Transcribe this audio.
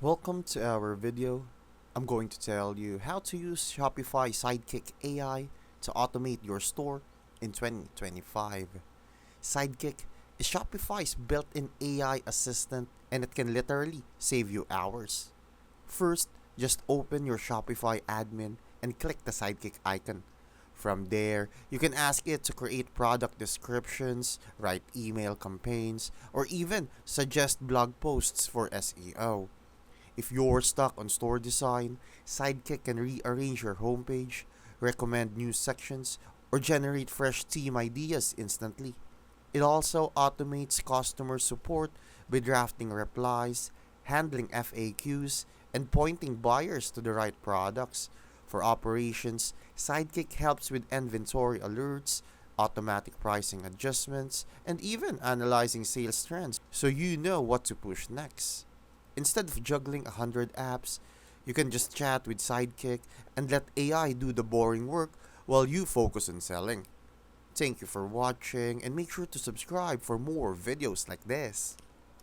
Welcome to our video. I'm going to tell you how to use Shopify Sidekick AI to automate your store in 2025. Sidekick is Shopify's built-in AI assistant and it can literally save you hours. First, just open your Shopify admin and click the Sidekick icon. From there, you can ask it to create product descriptions, write email campaigns, or even suggest blog posts for SEO. If you're stuck on store design, Sidekick can rearrange your homepage, recommend new sections, or generate fresh theme ideas instantly. It also automates customer support by drafting replies, handling FAQs, and pointing buyers to the right products. For operations, Sidekick helps with inventory alerts, automatic pricing adjustments, and even analyzing sales trends so you know what to push next. Instead of juggling 100 apps, you can just chat with Sidekick and let AI do the boring work while you focus on selling. Thank you for watching and make sure to subscribe for more videos like this.